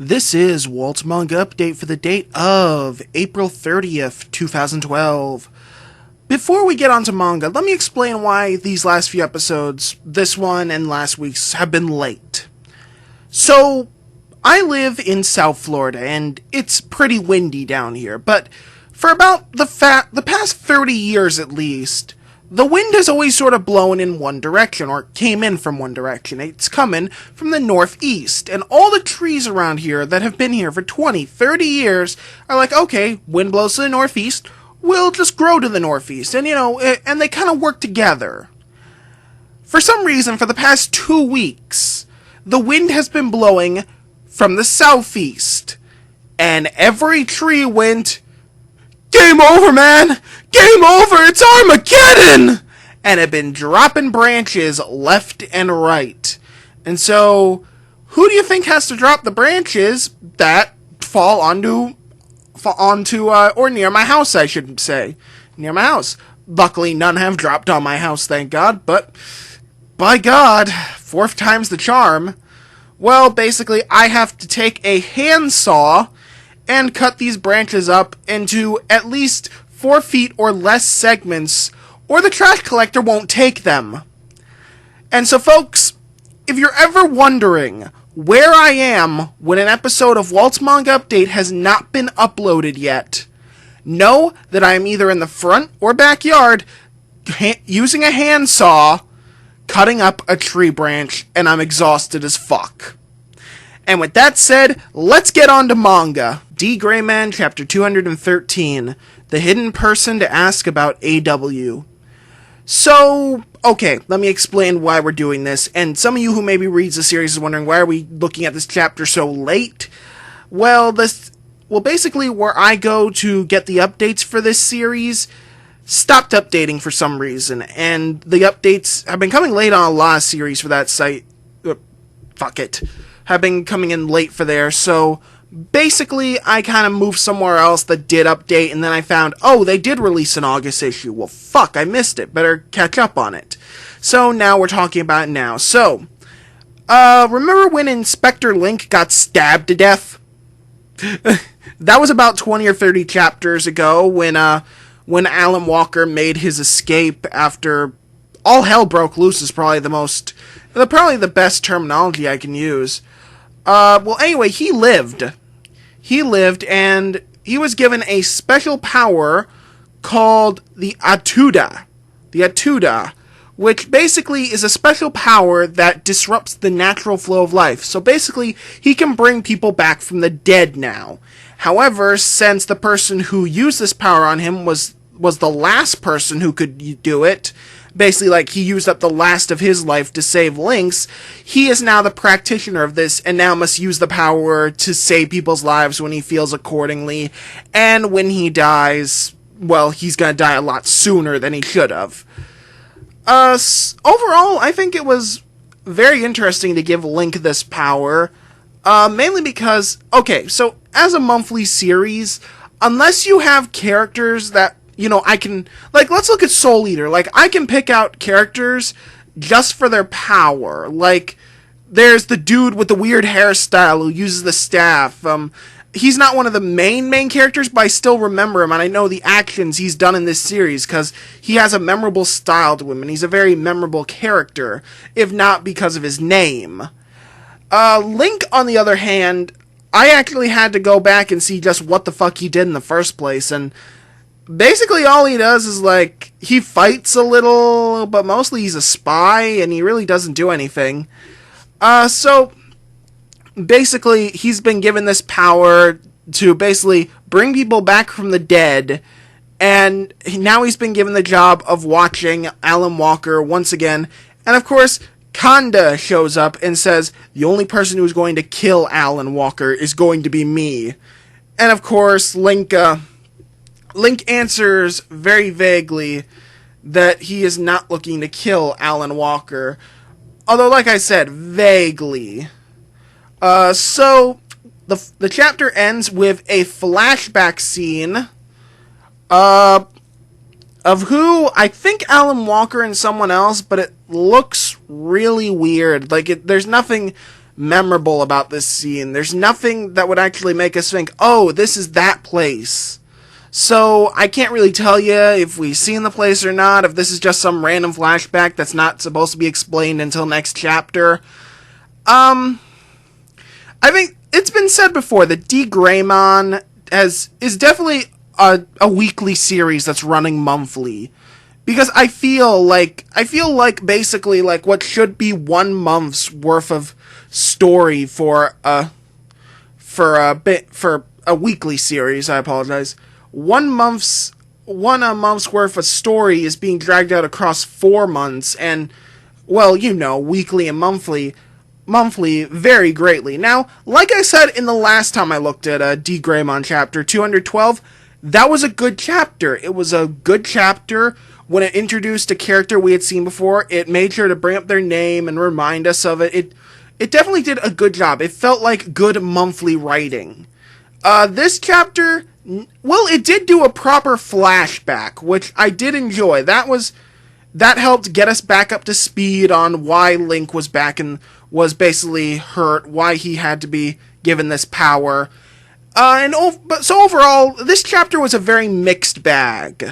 This is Walt's Manga Update for the date of April 30th, 2012. Before we get on to manga, let me explain why these last few episodes, this one and last week's, have been late. So, I live in South Florida, and it's pretty windy down here, but for about the past 30 years at least, the wind has always sort of blown in one direction, or came in from one direction. It's coming from the northeast, and all the trees around here that have been here for 20, 30 years are like, okay, wind blows to the northeast, we'll just grow to the northeast, and and they kind of work together. For some reason, for the past 2 weeks, the wind has been blowing from the southeast, and every tree went, "Game over, man! Game over! It's Armageddon!" And had been dropping branches left and right. And so, who do you think has to drop the branches that fall onto, or near my house, I should say. Near my house. Luckily, none have dropped on my house, thank God, but by God, fourth time's the charm. Well, basically, I have to take a handsaw and cut these branches up into at least 4 feet or less segments, or the trash collector won't take them. And so, folks, if you're ever wondering where I am when an episode of Walt's Manga Update has not been uploaded yet, know that I am either in the front or backyard using a handsaw, cutting up a tree branch, and I'm exhausted as fuck. And with that said, let's get on to manga. D.Gray-man, Chapter 213, The Hidden Person to Ask About AW. So, okay, let me explain why we're doing this, and some of you who maybe reads the series is wondering, why are we looking at this chapter so late? Well, basically, where I go to get the updates for this series stopped updating for some reason, and the updates have been coming late on a lot of series for that site. Have been coming in late for there, so basically I kind of moved somewhere else that did update, and then I found, oh, they did release an August issue. Well, fuck, I missed it. Better catch up on it. So now we're talking about it now. So, remember when Inspector Link got stabbed to death? That was about 20 or 30 chapters ago when Alan Walker made his escape after all hell broke loose is probably the best terminology I can use. Well, anyway, he lived. And he was given a special power called the Atuda. The Atuda, which basically is a special power that disrupts the natural flow of life. So basically, he can bring people back from the dead now. However, since the person who used this power on him was the last person who could do it, basically, like, he used up the last of his life to save Link's, he is now the practitioner of this, and now must use the power to save people's lives when he feels accordingly, and when he dies, well, he's gonna die a lot sooner than he should have. Overall, I think it was very interesting to give Link this power, mainly because, okay, so, as a monthly series, unless you have characters that I can, like, let's look at Soul Eater. Like, I can pick out characters just for their power. Like, there's the dude with the weird hairstyle who uses the staff. He's not one of the main characters, but I still remember him, and I know the actions he's done in this series, because he has a memorable style to him, and he's a very memorable character, if not because of his name. Link, on the other hand, I actually had to go back and see just what the fuck he did in the first place, and basically, all he does is, like, he fights a little, but mostly he's a spy, and he really doesn't do anything. So, basically, he's been given this power to basically bring people back from the dead, and now he's been given the job of watching Alan Walker once again, and of course, Kanda shows up and says, the only person who's going to kill Alan Walker is going to be me. And of course, Link answers very vaguely that he is not looking to kill Alan Walker. Although, like I said, vaguely. So, the chapter ends with a flashback scene of who, I think Alan Walker and someone else, but it looks really weird. Like, there's nothing memorable about this scene. There's nothing that would actually make us think, oh, this is that place. So, I can't really tell you if we've seen the place or not, if this is just some random flashback that's not supposed to be explained until next chapter. I think it's been said before that D.Gray-man is definitely a weekly series that's running monthly. Because I feel like basically like what should be 1 month's worth of story for a weekly series, I apologize. 1 month's worth of story is being dragged out across 4 months, and, well, weekly and monthly vary greatly. Now, like I said in the last time I looked at D.Gray-man chapter 212, that was a good chapter. It was a good chapter. When it introduced a character we had seen before, it made sure to bring up their name and remind us of it. It definitely did a good job. It felt like good monthly writing. This chapter, well, it did do a proper flashback, which I did enjoy. That helped get us back up to speed on why Link was back and was basically hurt, why he had to be given this power. So overall, this chapter was a very mixed bag.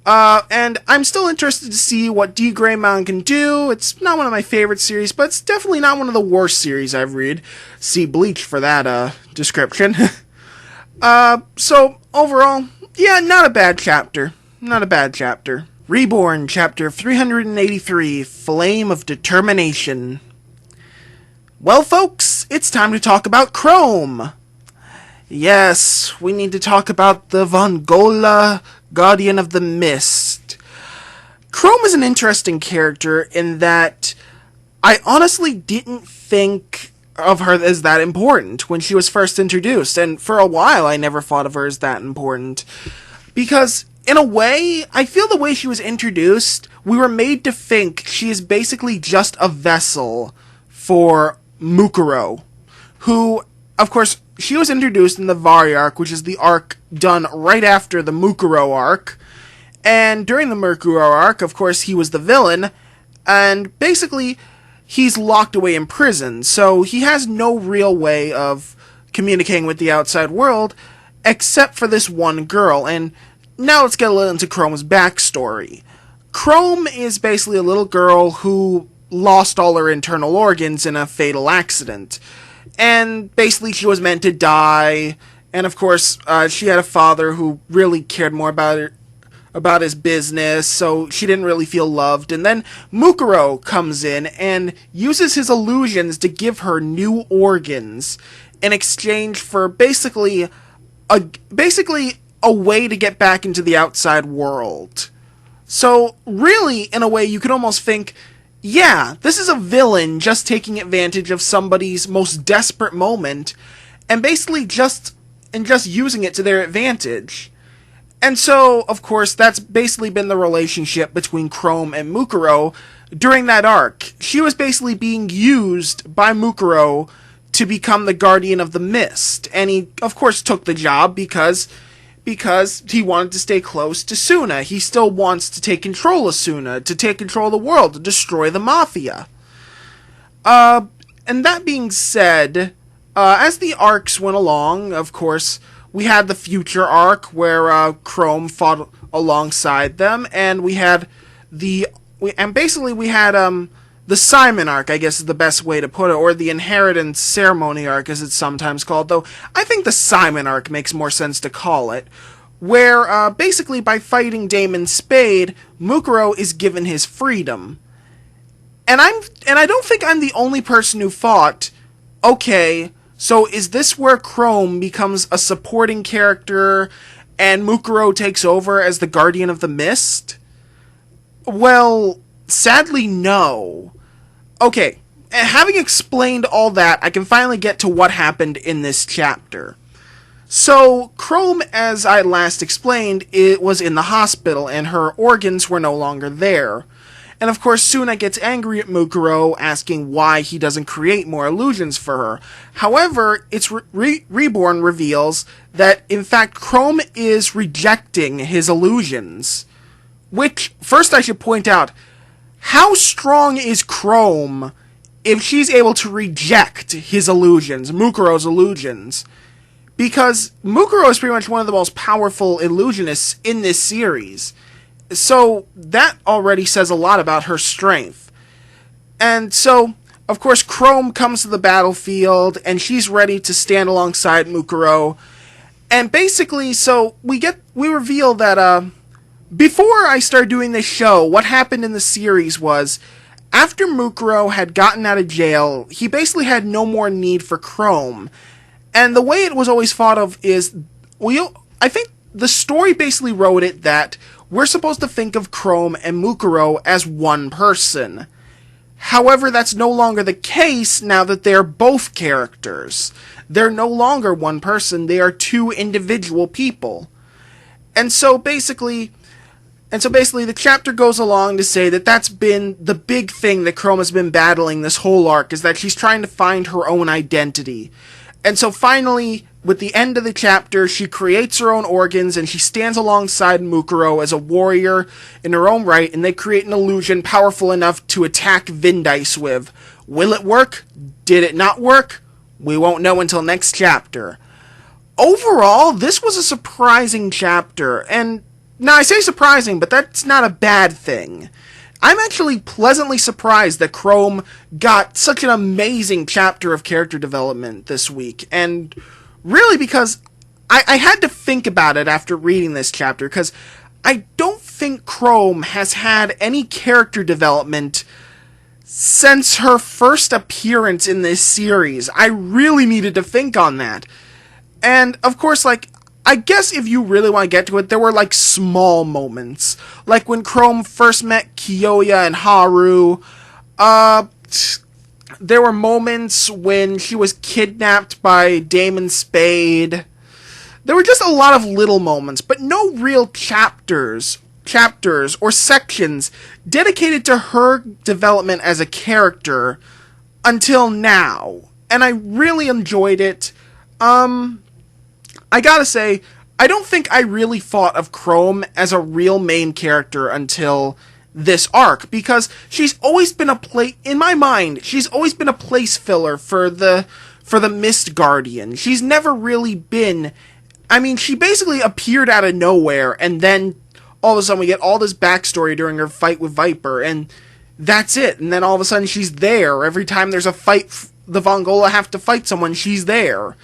And I'm still interested to see what D.Gray-man can do. It's not one of my favorite series, but it's definitely not one of the worst series I've read. See Bleach for that, description. So, overall, yeah, not a bad chapter. Not a bad chapter. Reborn, chapter 383, Flame of Determination. Well, folks, it's time to talk about Chrome. Yes, we need to talk about the Von Gola, Guardian of the Mist. Chrome is an interesting character in that I honestly didn't think of her as that important when she was first introduced, and for a while I never thought of her as that important. Because, in a way, I feel the way she was introduced, we were made to think she is basically just a vessel for Mukuro, who, of course, she was introduced in the Vari arc, which is the arc done right after the Mukuro arc. And during the Mukuro arc, of course, he was the villain. And basically, he's locked away in prison. So he has no real way of communicating with the outside world, except for this one girl. And now let's get a little into Chrome's backstory. Chrome is basically a little girl who lost all her internal organs in a fatal accident. And basically she was meant to die, and of course she had a father who really cared more about his business, so she didn't really feel loved. And then Mukuro comes in and uses his illusions to give her new organs in exchange for basically a way to get back into the outside world. So really, in a way, you could almost think, yeah, this is a villain just taking advantage of somebody's most desperate moment and basically just using it to their advantage. And so, of course, that's basically been the relationship between Chrome and Mukuro during that arc. She was basically being used by Mukuro to become the Guardian of the Mist, and he, of course, took the job because he wanted to stay close to Suna. He still wants to take control of Suna, to take control of the world, to destroy the Mafia. And that being said, as the arcs went along, of course, we had the Future arc, where Chrome fought alongside them, and we had the Simon arc, I guess is the best way to put it, or the Inheritance Ceremony arc, as it's sometimes called, though I think the Simon arc makes more sense to call it, where, basically, by fighting Damon Spade, Mukuro is given his freedom. And I don't think I'm the only person who thought, okay, so is this where Chrome becomes a supporting character, and Mukuro takes over as the Guardian of the Mist? Well, sadly, no. Okay, having explained all that, I can finally get to what happened in this chapter. So, Chrome, as I last explained, it was in the hospital, and her organs were no longer there. And of course, Suna gets angry at Mukuro, asking why he doesn't create more illusions for her. However, its Reborn reveals that, in fact, Chrome is rejecting his illusions. Which, first I should point out, how strong is Chrome if she's able to reject his illusions, Mukuro's illusions. Because Mukuro is pretty much one of the most powerful illusionists in this series. So that already says a lot about her strength. And so, of course, Chrome comes to the battlefield, and she's ready to stand alongside Mukuro. And basically, so we reveal that, before I started doing this show, what happened in the series was, after Mukuro had gotten out of jail, he basically had no more need for Chrome. And the way it was always thought of is, I think the story basically wrote it that we're supposed to think of Chrome and Mukuro as one person. However, that's no longer the case now that they're both characters. They're no longer one person, they are two individual people. And so basically the chapter goes along to say that that's been the big thing that Chrome has been battling this whole arc, is that she's trying to find her own identity. And so finally, with the end of the chapter, she creates her own organs, and she stands alongside Mukuro as a warrior in her own right, and they create an illusion powerful enough to attack Vindice with. Will it work? Did it not work? We won't know until next chapter. Overall, this was a surprising chapter, and now I say surprising, but that's not a bad thing. I'm actually pleasantly surprised that Chrome got such an amazing chapter of character development this week, and really because I had to think about it after reading this chapter, because I don't think Chrome has had any character development since her first appearance in this series. I really needed to think on that. And, of course, I guess if you really want to get to it, there were, small moments. Like when Chrome first met Kyoya and Haru. There were moments when she was kidnapped by Damon Spade. There were just a lot of little moments, but no real chapters or sections dedicated to her development as a character until now. And I really enjoyed it. I gotta say, I don't think I really thought of Chrome as a real main character until this arc, because she's always been in my mind, she's always been a place filler for the Mist Guardian. She's never really been, she basically appeared out of nowhere, and then all of a sudden we get all this backstory during her fight with Viper, and that's it. And then all of a sudden she's there. Every time there's a fight, the Vongola have to fight someone, she's there.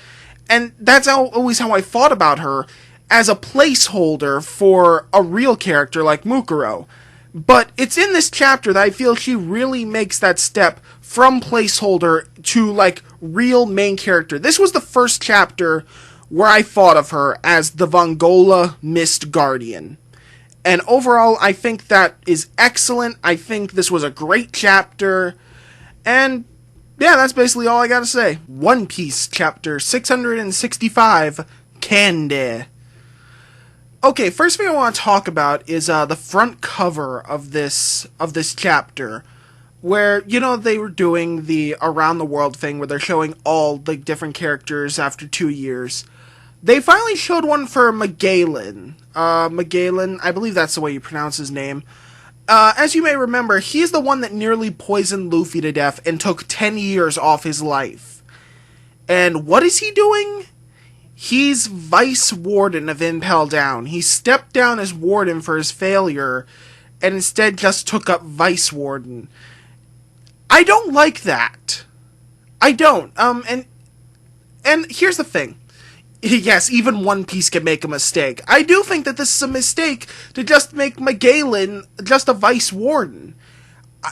And that's always how I thought about her, as a placeholder for a real character like Mukuro. But it's in this chapter that I feel she really makes that step from placeholder to, real main character. This was the first chapter where I thought of her as the Vongola Mist Guardian. And overall, I think that is excellent. I think this was a great chapter. And yeah, that's basically all I gotta say. One Piece chapter 665, Candy. Okay, first thing I want to talk about is the front cover of this chapter, where, they were doing the Around the World thing, where they're showing all the different characters after 2 years. They finally showed one for Magellan. Magellan, I believe that's the way you pronounce his name. As you may remember, he's the one that nearly poisoned Luffy to death and took 10 years off his life. And what is he doing? He's Vice Warden of Impel Down. He stepped down as Warden for his failure, and instead just took up Vice Warden. I don't like that. I don't. And here's the thing. Yes, even One Piece can make a mistake. I do think that this is a mistake to just make Magellan just a Vice Warden.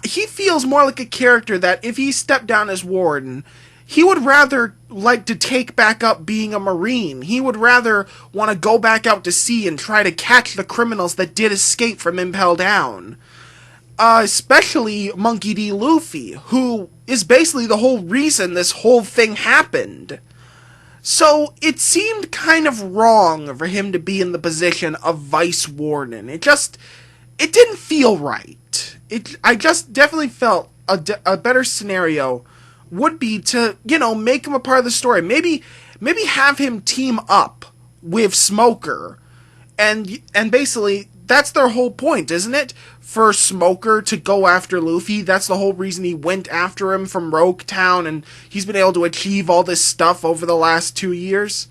He feels more like a character that if he stepped down as Warden, he would rather like to take back up being a Marine. He would rather want to go back out to sea and try to catch the criminals that did escape from Impel Down. Especially Monkey D. Luffy, who is basically the whole reason this whole thing happened. So, it seemed kind of wrong for him to be in the position of Vice Warden. It didn't feel right. I just definitely felt a better scenario would be to, make him a part of the story. Maybe have him team up with Smoker, and basically that's their whole point, isn't it? For Smoker to go after Luffy, that's the whole reason he went after him from Rogue Town, and he's been able to achieve all this stuff over the last 2 years.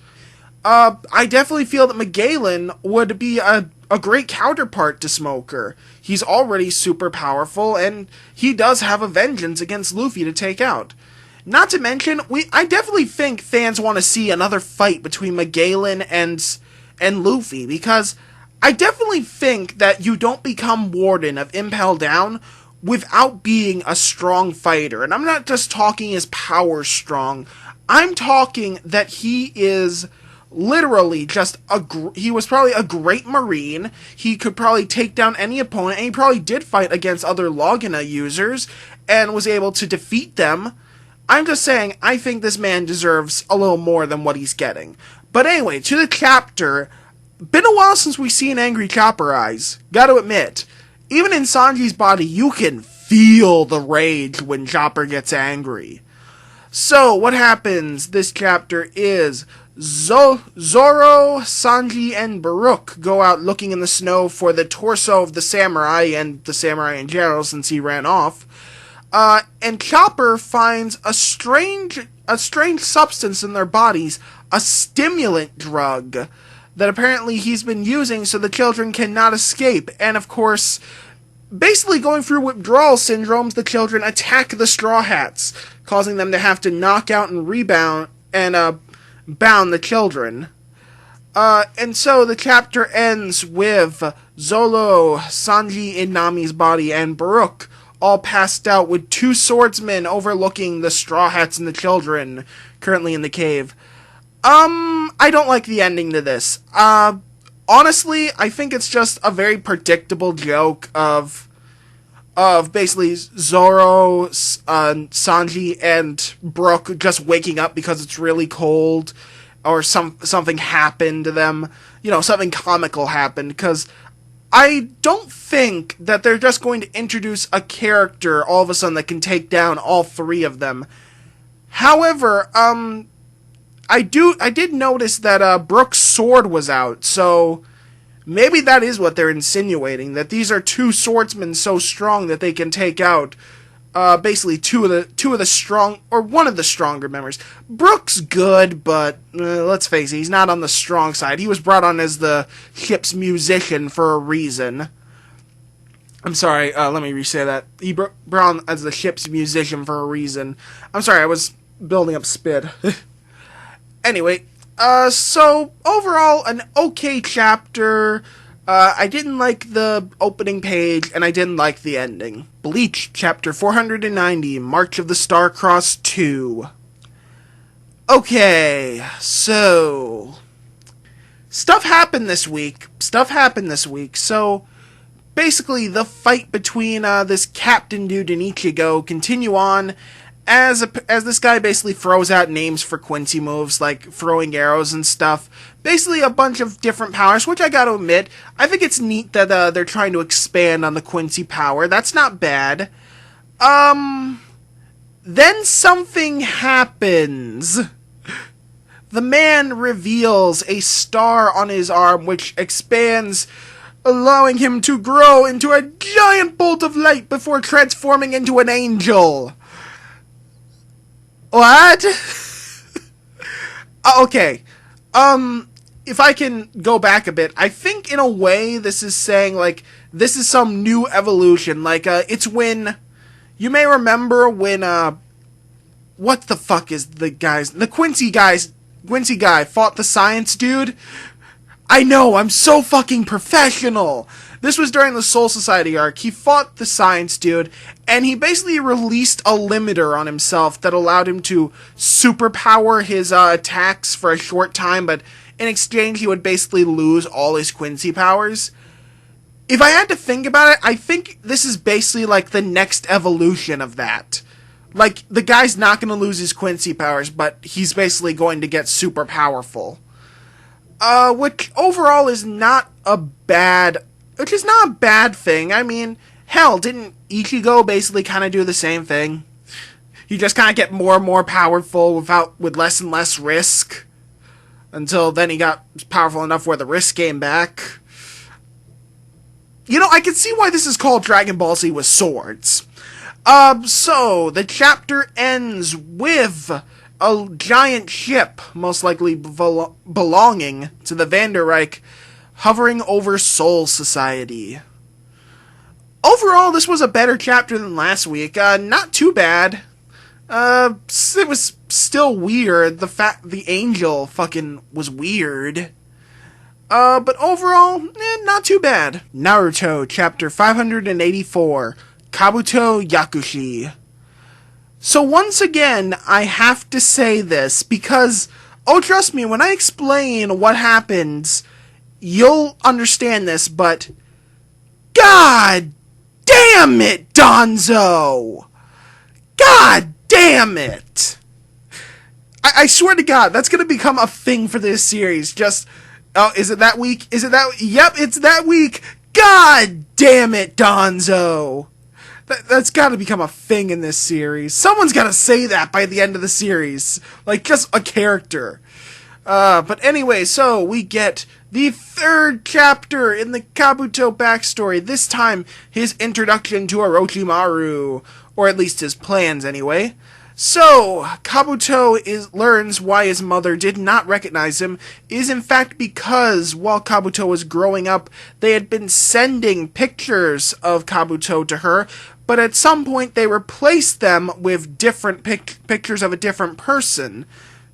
I definitely feel that Magellan would be a great counterpart to Smoker. He's already super powerful, and he does have a vengeance against Luffy to take out. Not to mention, I definitely think fans want to see another fight between Magellan and Luffy, because I definitely think that you don't become Warden of Impel Down without being a strong fighter. And I'm not just talking as power strong. I'm talking that he is literally just he was probably a great Marine. He could probably take down any opponent, and he probably did fight against other Logina users and was able to defeat them. I'm just saying, I think this man deserves a little more than what he's getting. But anyway, to the chapter. Been a while since we've seen angry Chopper Eyes. Gotta admit, even in Sanji's body, you can feel the rage when Chopper gets angry. So, what happens this chapter is Zoro, Sanji, and Baruch go out looking in the snow for the torso of the samurai, and the samurai in general since he ran off. And Chopper finds a strange substance in their bodies, a stimulant drug, that apparently he's been using so the children cannot escape. And of course, basically going through withdrawal syndromes, the children attack the Straw Hats, causing them to have to knock out and rebound and bound the children. And so the chapter ends with Zolo, Sanji in Nami's body, and Baruch all passed out with two swordsmen overlooking the Straw Hats and the children currently in the cave. I don't like the ending to this. Honestly, I think it's just a very predictable joke of basically Zoro, Sanji, and Brooke just waking up because it's really cold, or something happened to them. You know, something comical happened, because I don't think that they're just going to introduce a character all of a sudden that can take down all three of them. However, I did notice that Brooke's sword was out, so maybe that is what they're insinuating, that these are two swordsmen so strong that they can take out basically two of the strong, or one of the stronger members. Brooke's good, but let's face it, he's not on the strong side. He was brought on as the ship's musician for a reason. I'm sorry, let me re-say that. He brought on as the ship's musician for a reason. I'm sorry, I was building up spit. Anyway, so overall, an okay chapter. I didn't like the opening page, and I didn't like the ending. Bleach, chapter 490, March of the Star-Crossed 2. Okay, so stuff happened this week. So basically, the fight between this captain dude and Ichigo continue on. As this guy basically throws out names for Quincy moves, like throwing arrows and stuff. Basically a bunch of different powers, which I gotta admit, I think it's neat that they're trying to expand on the Quincy power. That's not bad. Then something happens. The man reveals a star on his arm, which expands, allowing him to grow into a giant bolt of light before transforming into an angel. What? Okay. If I can go back a bit, I think in a way this is saying, like, this is some new evolution. Like, it's when, you may remember when, what the fuck is the Quincy guy fought the science dude? I know, I'm so fucking professional! This was during the Soul Society arc. He fought the science dude, and he basically released a limiter on himself that allowed him to superpower his attacks for a short time, but in exchange he would basically lose all his Quincy powers. If I had to think about it, I think this is basically like the next evolution of that. Like, the guy's not going to lose his Quincy powers, but he's basically going to get super powerful. Which overall is not a bad thing. I mean, hell, didn't Ichigo basically kind of do the same thing? You just kind of get more and more powerful with less and less risk, until then he got powerful enough where the risk came back. I can see why this is called Dragon Ball Z with swords. So, the chapter ends with a giant ship, most likely belonging to the Vanderreich, hovering over Soul Society. Overall, this was a better chapter than last week. Not too bad. It was still weird. The angel fucking was weird. But overall, not too bad. Naruto, chapter 584, Kabuto Yakushi. So once again, I have to say this, because, trust me, when I explain what happens, you'll understand this, but God damn it, Danzo! God damn it! I swear to God, that's gonna become a thing for this series. Is it that week? Yep, it's that week! God damn it, Danzo! That's gotta become a thing in this series. Someone's gotta say that by the end of the series. Like, just a character. But anyway, so we get the third chapter in the Kabuto backstory. This time, his introduction to Orochimaru. Or at least his plans, anyway. So, Kabuto learns why his mother did not recognize him is in fact because while Kabuto was growing up, they had been sending pictures of Kabuto to her, but at some point they replaced them with different pictures of a different person.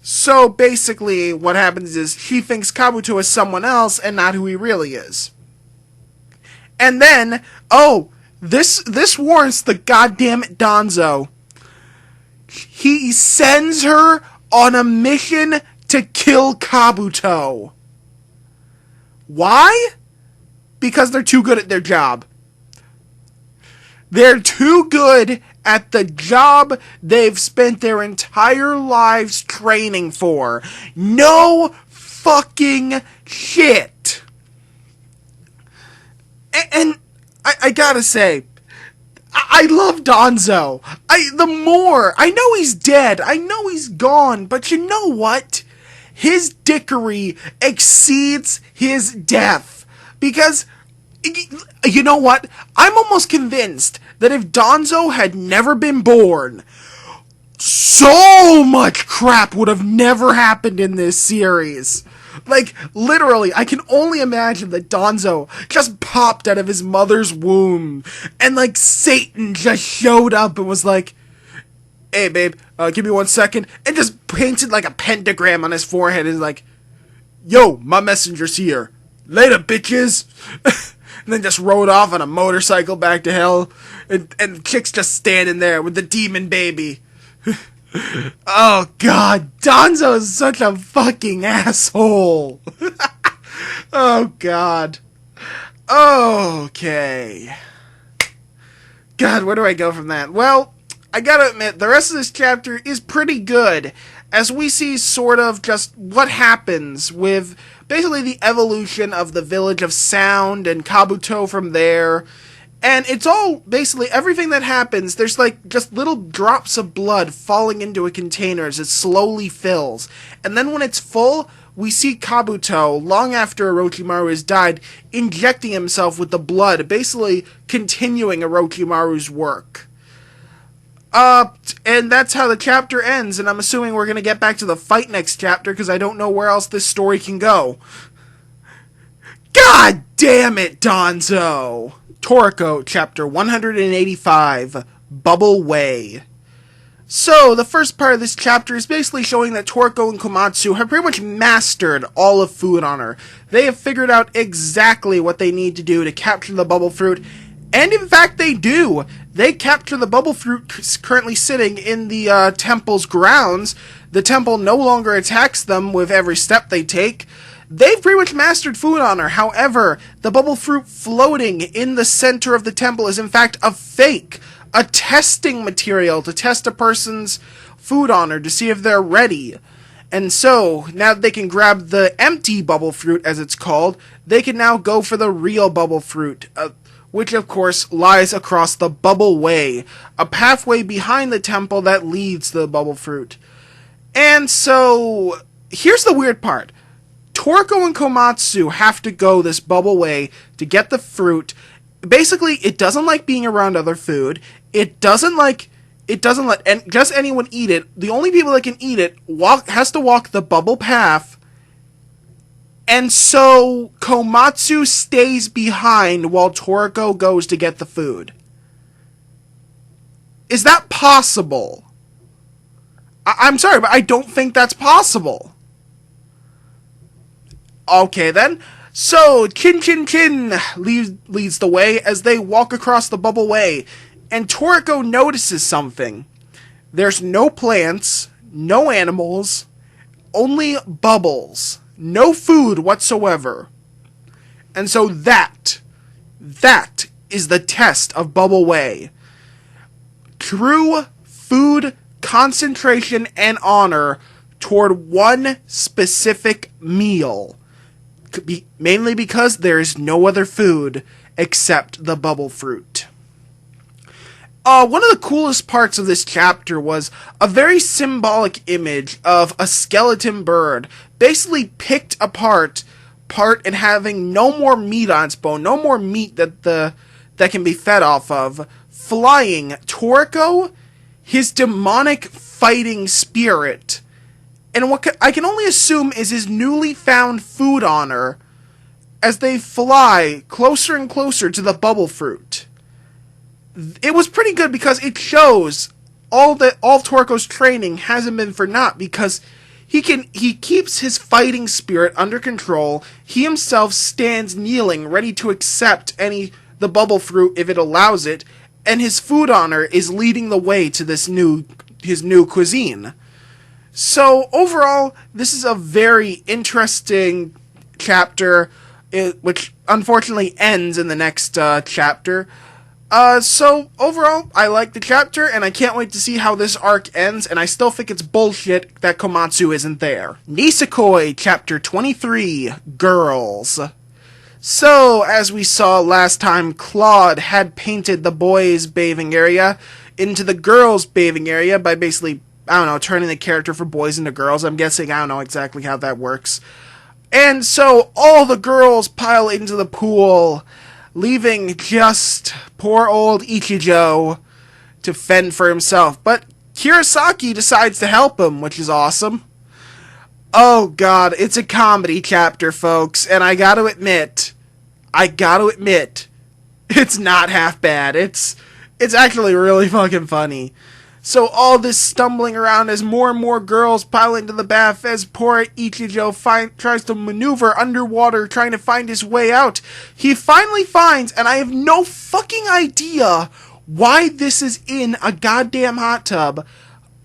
So basically what happens is she thinks Kabuto is someone else and not who he really is. And then, this warrants the Goddamnit Danzo. He sends her on a mission to kill Kabuto. Why? Because they're too good at their job. They're too good at the job they've spent their entire lives training for. No fucking shit. And I gotta say, I love Danzo. I know he's dead. I know he's gone. But you know what? His dickery exceeds his death. Because, you know what? I'm almost convinced that if Danzo had never been born, so much crap would have never happened in this series. Like, literally, I can only imagine that Danzo just popped out of his mother's womb, and, like, Satan just showed up and was like, hey, babe, give me 1 second, and just painted, like, a pentagram on his forehead, and like, yo, my messenger's here. Later, bitches! And then just rode off on a motorcycle back to hell, and Chick's just standing there with the demon baby. Oh god, Danzo is such a fucking asshole. Oh god. Okay. God, where do I go from that? Well, I gotta admit, the rest of this chapter is pretty good, as we see sort of just what happens with basically the evolution of the Village of Sound and Kabuto from there. And it's all, basically, everything that happens, there's like just little drops of blood falling into a container as it slowly fills. And then when it's full, we see Kabuto, long after Orochimaru has died, injecting himself with the blood, basically continuing Orochimaru's work. And that's how the chapter ends, and I'm assuming we're gonna get back to the fight next chapter, because I don't know where else this story can go. God damn it, Danzo! Toriko, chapter 185, Bubble Way. So, the first part of this chapter is basically showing that Toriko and Komatsu have pretty much mastered all of Food Honor. They have figured out exactly what they need to do to capture the bubble fruit, and in fact they do! They capture the bubble fruit currently sitting in the temple's grounds. The temple no longer attacks them with every step they take. They've pretty much mastered Food Honor. However, the bubble fruit floating in the center of the temple is in fact a fake, a testing material to test a person's Food Honor to see if they're ready. And so, now that they can grab the empty bubble fruit, as it's called, they can now go for the real bubble fruit, which of course lies across the Bubble Way, a pathway behind the temple that leads to the bubble fruit. And so, here's the weird part. Toriko and Komatsu have to go this Bubble Way to get the fruit, basically, it doesn't like being around other food. It doesn't let just anyone eat it. The only people that can eat it has to walk the bubble path. And so Komatsu stays behind while Toriko goes to get the food. Is that possible? I'm sorry, but I don't think that's possible. Okay, then. So, Chin Chin Chin leads the way as they walk across the bubble way. And Toriko notices something. There's no plants, no animals, only bubbles. No food whatsoever. And so that is the test of Bubble Way. True food concentration and honor toward one specific meal. Mainly because there is no other food except the bubble fruit. One of the coolest parts of this chapter was a very symbolic image of a skeleton bird, basically picked apart and having no more meat on its bone, no more meat that can be fed off of, flying Toriko, his demonic fighting spirit, and what I can only assume is his newly found food honor, as they fly closer and closer to the bubble fruit. It was pretty good because it shows all Toriko's training hasn't been for naught, because he keeps his fighting spirit under control. He himself stands kneeling, ready to accept the bubble fruit if it allows it, and his food honor is leading the way to his new cuisine. So overall, this is a very interesting chapter, which unfortunately ends in the next chapter. So overall, I like the chapter, and I can't wait to see how this arc ends, and I still think it's bullshit that Komatsu isn't there. Nisekoi, Chapter 23, Girls. So, as we saw last time, Claude had painted the boys' bathing area into the girls' bathing area by basically, turning the character for boys into girls. I'm guessing, I don't know exactly how that works. And so, all the girls pile into the pool, leaving just poor old Ichijo to fend for himself. But Kurosaki decides to help him, which is awesome. Oh god, it's a comedy chapter, folks, and I gotta admit, it's not half bad. It's actually really fucking funny. So all this stumbling around as more and more girls pile into the bath as poor Ichijo tries to maneuver underwater trying to find his way out. He finally finds, and I have no fucking idea why this is in a goddamn hot tub,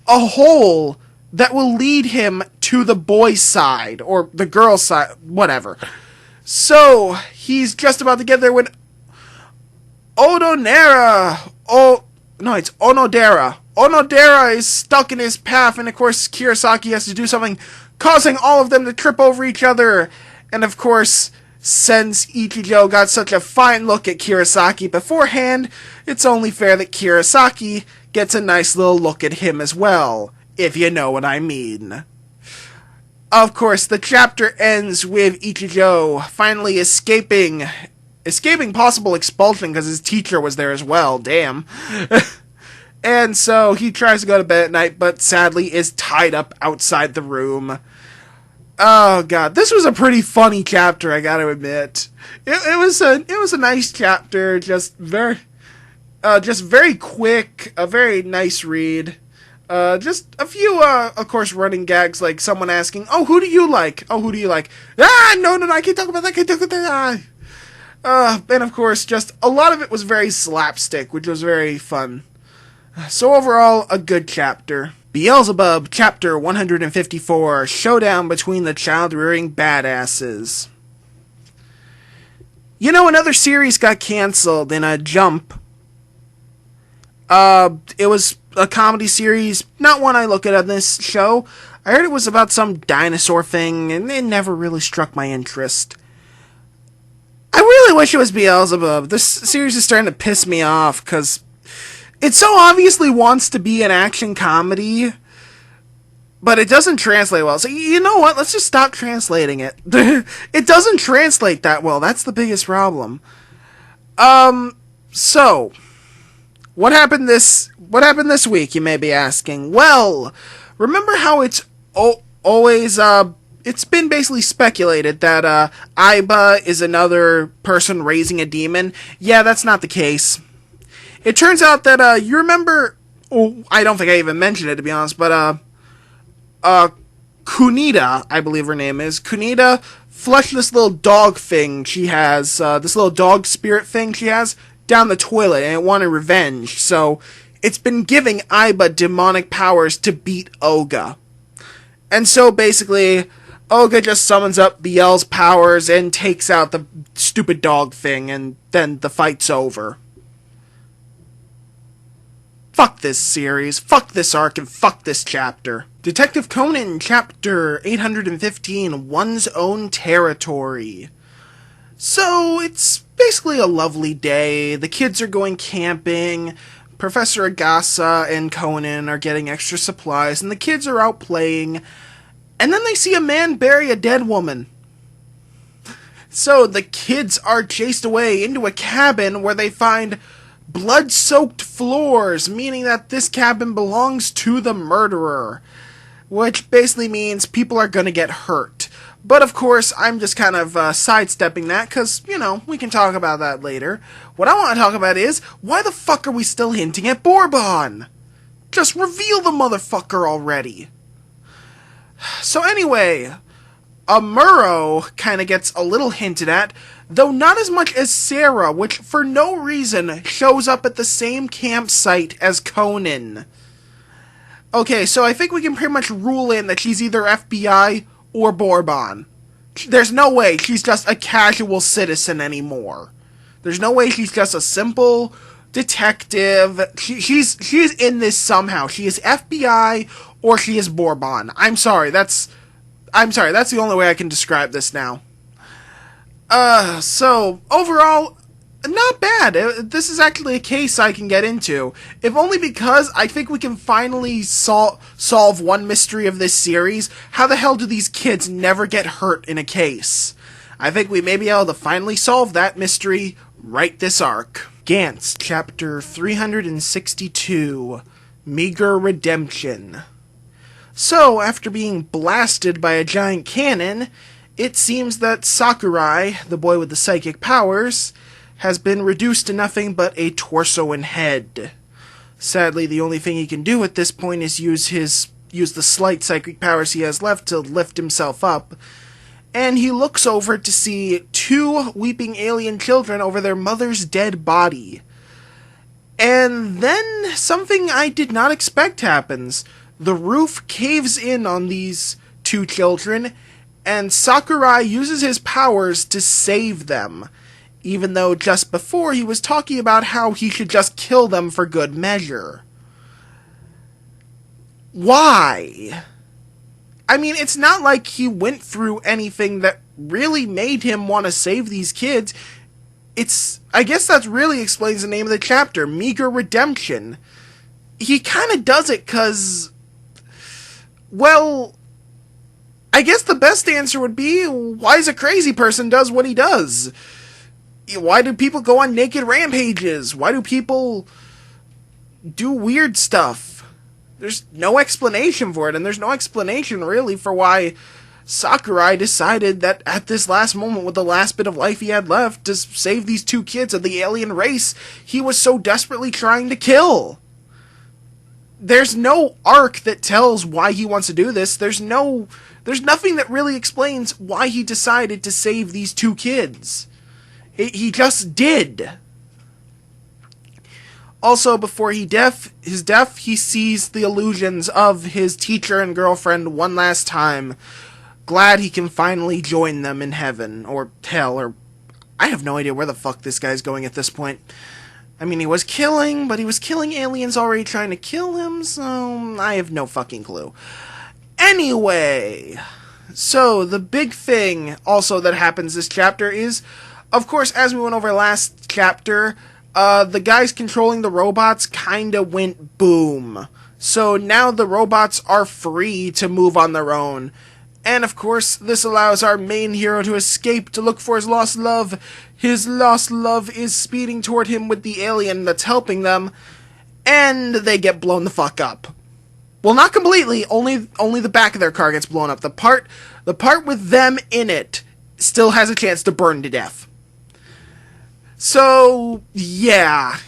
a hole that will lead him to the boys' side, or the girls' side, whatever. So, he's just about to get there when Onodera is stuck in his path, and of course Kurosaki has to do something, causing all of them to trip over each other. And of course, since Ichijo got such a fine look at Kurosaki beforehand, it's only fair that Kurosaki gets a nice little look at him as well, if you know what I mean. Of course, the chapter ends with Ichijo finally escaping possible expulsion because his teacher was there as well, damn. And so he tries to go to bed at night, but sadly is tied up outside the room. Oh god, this was a pretty funny chapter, I gotta admit. It was a nice chapter, just very quick, a very nice read. Just a few, of course, running gags, like someone asking, "Oh, who do you like? Oh, who do you like?" Ah, no, I can't talk about that. I can't talk about that. And of course, just a lot of it was very slapstick, which was very fun. So overall, a good chapter. Beelzebub, Chapter 154, Showdown Between the Child-Rearing Badasses. You know, another series got cancelled in a Jump. It was a comedy series, not one I look at on this show. I heard it was about some dinosaur thing, and it never really struck my interest. I really wish it was Beelzebub. This series is starting to piss me off, because it so obviously wants to be an action comedy, but it doesn't translate well. So, you know what? Let's just stop translating it. It doesn't translate that well. That's the biggest problem. So, what happened this week, you may be asking? Well, remember how it's always, it's been basically speculated that, Aiba is another person raising a demon? Yeah, that's not the case. It turns out that, you remember, I don't think I even mentioned it, to be honest, but, Kunita, I believe her name is, Kunita flushed this little dog thing she has, this little dog spirit thing she has, down the toilet, and it wanted revenge, so it's been giving Aiba demonic powers to beat Oga. And so basically, Oga just summons up Biel's powers and takes out the stupid dog thing, and then the fight's over. Fuck this series, fuck this arc, and fuck this chapter. Detective Conan, Chapter 815, One's Own Territory. So, it's basically a lovely day. The kids are going camping. Professor Agasa and Conan are getting extra supplies, and the kids are out playing. And then they see a man bury a dead woman. So, the kids are chased away into a cabin where they find blood-soaked floors, meaning that this cabin belongs to the murderer. Which basically means people are gonna get hurt. But of course, I'm just kind of sidestepping that, because, you know, we can talk about that later. What I want to talk about is, why the fuck are we still hinting at Bourbon? Just reveal the motherfucker already. So anyway, Amuro kind of gets a little hinted at, though not as much as Sarah, which for no reason shows up at the same campsite as Conan. Okay, so I think we can pretty much rule in that she's either FBI or Bourbon. There's no way she's just a casual citizen anymore. There's no way she's just a simple detective. She's in this somehow. She is FBI or she is Bourbon. I'm sorry, that's the only way I can describe this now. So, overall, not bad. This is actually a case I can get into. If only because I think we can finally solve one mystery of this series. How the hell do these kids never get hurt in a case? I think we may be able to finally solve that mystery right this arc. Gantz, Chapter 362, Meager Redemption. So, after being blasted by a giant cannon, it seems that Sakurai, the boy with the psychic powers, has been reduced to nothing but a torso and head. Sadly, the only thing he can do at this point is use the slight psychic powers he has left to lift himself up, and he looks over to see two weeping alien children over their mother's dead body. And then something I did not expect happens. The roof caves in on these two children, and Sakurai uses his powers to save them, even though just before he was talking about how he should just kill them for good measure. Why? I mean, it's not like he went through anything that really made him want to save these kids. I guess that really explains the name of the chapter, Meager Redemption. He kind of does it because, well, I guess the best answer would be, why is a crazy person does what he does? Why do people go on naked rampages? Why do people do weird stuff? There's no explanation for it, and there's no explanation, really, for why Sakurai decided that at this last moment, with the last bit of life he had left, to save these two kids of the alien race he was so desperately trying to kill. There's no arc that tells why he wants to do this. There's nothing that really explains why he decided to save these two kids. He just did. Also, before his death, he sees the illusions of his teacher and girlfriend one last time. Glad he can finally join them in heaven, or hell, or I have no idea where the fuck this guy's going at this point. I mean, he was killing aliens already trying to kill him, so I have no fucking clue. Anyway, so the big thing also that happens this chapter is, of course, as we went over last chapter, the guys controlling the robots kinda went boom. So now the robots are free to move on their own. And of course, this allows our main hero to escape to look for his lost love. His lost love is speeding toward him with the alien that's helping them, and they get blown the fuck up. Well, not completely, only the back of their car gets blown up. The part with them in it still has a chance to burn to death. So, yeah.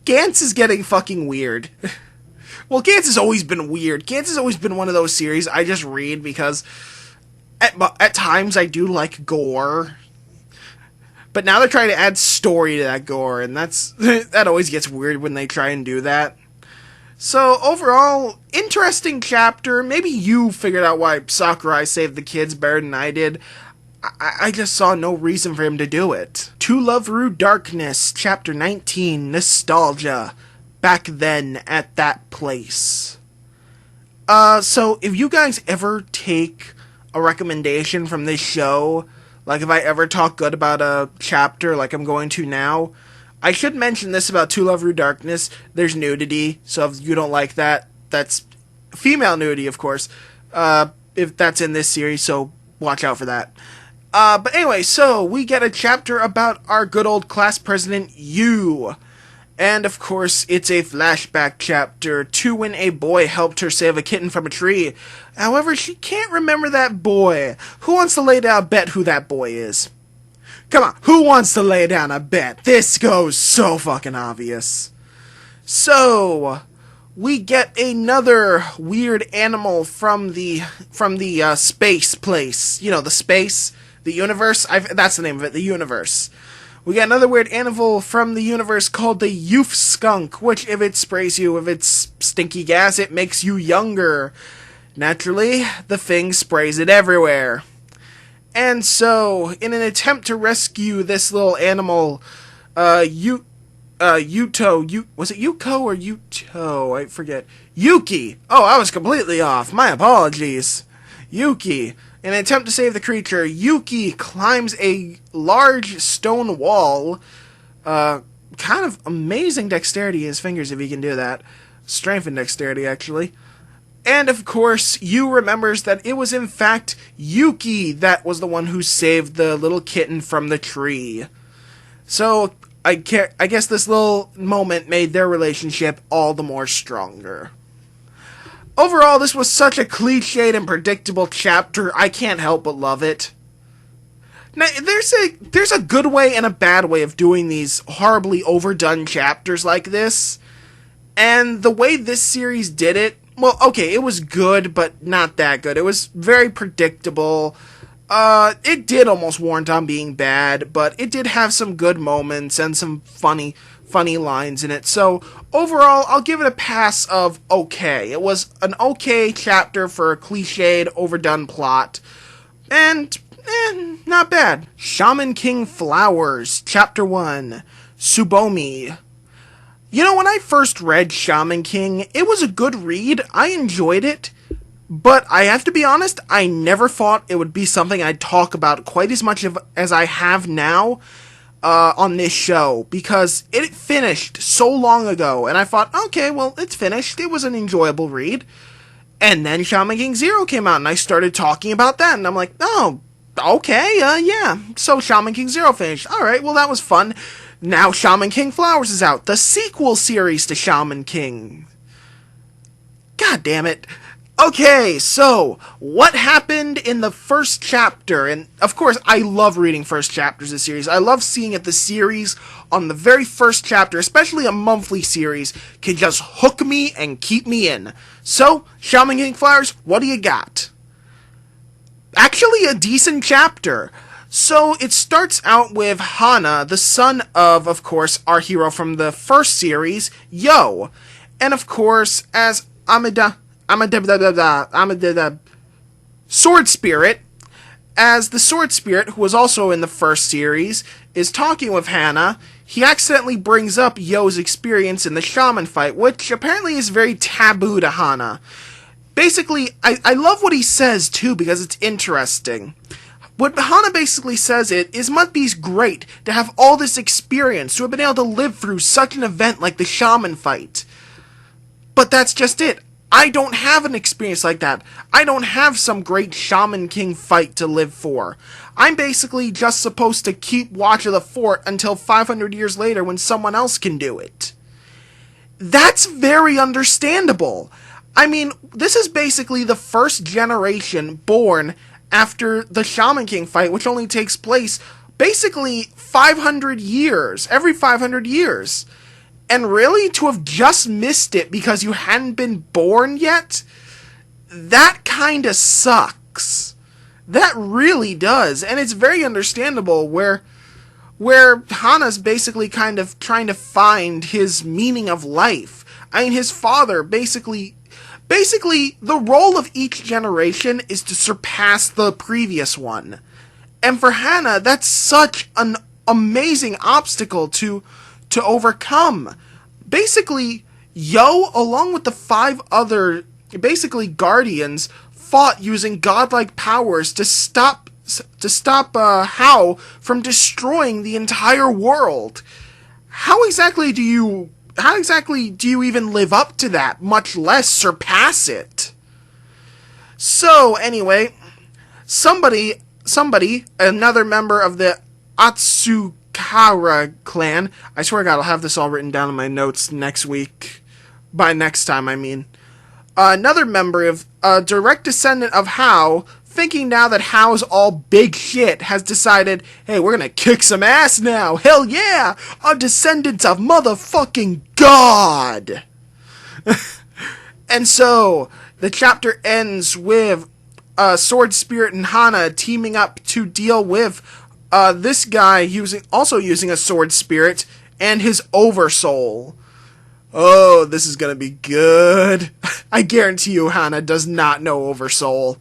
Gantz is getting fucking weird. Well, Gantz has always been weird. Gantz has always been one of those series I just read because at times I do like gore. But now they're trying to add story to that gore, and that always gets weird when they try and do that. So, overall, interesting chapter. Maybe you figured out why Sakurai saved the kids better than I did. I just saw no reason for him to do it. To Love Through Darkness, Chapter 19, Nostalgia. Back then, at that place. So, if you guys ever take a recommendation from this show, like if I ever talk good about a chapter like I'm going to now, I should mention this about To Love Through Darkness. There's nudity, so if you don't like that, that's female nudity, of course, if that's in this series, so watch out for that. But anyway, so we get a chapter about our good old class president, Yu. And of course, it's a flashback chapter to when a boy helped her save a kitten from a tree. However, she can't remember that boy. Who wants to lay down a bet who that boy is? Come on, who wants to lay down a bet? This goes so fucking obvious. So, we get another weird animal from the space place. You know, the space, the universe. That's the name of it, the universe. We got another weird animal from the universe called the Youth Skunk, which if it sprays you with its stinky gas, it makes you younger. Naturally, the thing sprays it everywhere. And so, in an attempt to rescue this little animal, Yuko, was it Yuko or Yuto? I forget. Yuki! Oh, I was completely off. My apologies. Yuki. In an attempt to save the creature, Yuki climbs a large stone wall. Kind of amazing dexterity in his fingers if he can do that. Strength and dexterity, actually. And of course, Yu remembers that it was in fact Yuki that was the one who saved the little kitten from the tree. So, I guess this little moment made their relationship all the more stronger. Overall, this was such a cliched and predictable chapter, I can't help but love it. Now, there's a good way and a bad way of doing these horribly overdone chapters like this. And the way this series did it, well, okay, it was good, but not that good. It was very predictable. It did almost warrant on being bad, but it did have some good moments and some funny lines in it. So, overall, I'll give it a pass of okay. It was an okay chapter for a cliched, overdone plot. And, not bad. Shaman King Flowers, Chapter 1, Tsubomi. You know, when I first read Shaman King, it was a good read. I enjoyed it. But I have to be honest, I never thought it would be something I'd talk about quite as much as I have now on this show, because it finished so long ago, and I thought, okay, well, it's finished. It was an enjoyable read. And then Shaman King Zero came out, and I started talking about that, and I'm like, oh, okay, yeah. So Shaman King Zero finished. Alright, well, that was fun. Now Shaman King Flowers is out, the sequel series to Shaman King. God damn it. Okay, so, what happened in the first chapter? And, of course, I love reading first chapters of series. I love seeing it, the series on the very first chapter, especially a monthly series, can just hook me and keep me in. So, Shaman King Flowers, what do you got? Actually, a decent chapter. So, it starts out with Hana, the son of course, our hero from the first series, Yo. And, of course, as Sword Spirit, as the Sword Spirit, who was also in the first series, is talking with Hana, he accidentally brings up Yo's experience in the shaman fight, which apparently is very taboo to Hana. Basically, I love what he says, too, because it's interesting. What Hana basically says must be great to have all this experience, to have been able to live through such an event like the shaman fight. But that's just it. I don't have an experience like that. I don't have some great Shaman King fight to live for. I'm basically just supposed to keep watch of the fort until 500 years later when someone else can do it. That's very understandable. I mean, this is basically the first generation born after the Shaman King fight, which only takes place basically 500 years, every 500 years. And really, to have just missed it because you hadn't been born yet? That kinda sucks. That really does. And it's very understandable where Hana's basically kind of trying to find his meaning of life. I mean, his father basically, the role of each generation is to surpass the previous one. And for Hana, that's such an amazing obstacle to overcome. Basically, Yo, along with the 5 other, basically guardians, fought using godlike powers to stop Hao from destroying the entire world. How exactly do you even live up to that, much less surpass it? So, anyway, somebody, another member of the Atsukara clan, I swear to God, I'll have this all written down in my notes next week. By next time, I mean. Another member of a direct descendant of Hao, thinking now that Hao's all big shit, has decided, hey, we're gonna kick some ass now. Hell yeah! Our descendants of motherfucking God! And so, the chapter ends with Sword Spirit and Hana teaming up to deal with this guy also using a Sword Spirit and his Oversoul. Oh, this is gonna be good. I guarantee you Hana does not know Oversoul.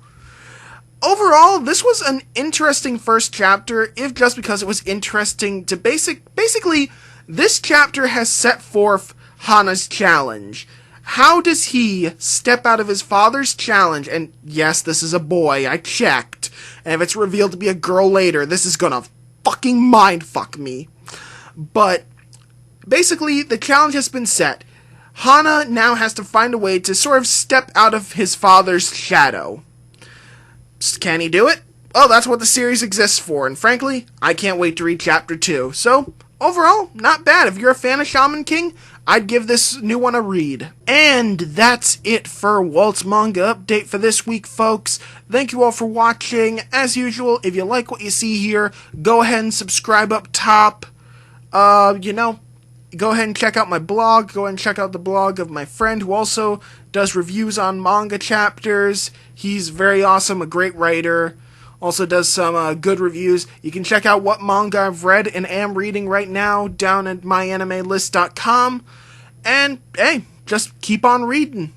Overall, this was an interesting first chapter, if just because it was interesting to basically, this chapter has set forth Hana's challenge. How does he step out of his father's challenge? And yes, this is a boy, I checked. And if it's revealed to be a girl later, this is gonna fucking mindfuck me. But basically, the challenge has been set. Hana now has to find a way to sort of step out of his father's shadow. Can he do it? Well, that's what the series exists for, and frankly, I can't wait to read Chapter 2. So, overall, not bad. If you're a fan of Shaman King, I'd give this new one a read. And that's it for Walt's Manga Update for this week, folks. Thank you all for watching. As usual, if you like what you see here, go ahead and subscribe up top. Go ahead and check out my blog. Go ahead and check out the blog of my friend who also does reviews on manga chapters. He's very awesome, a great writer. Also does some good reviews. You can check out what manga I've read and am reading right now down at myanimelist.com. And, hey, just keep on reading.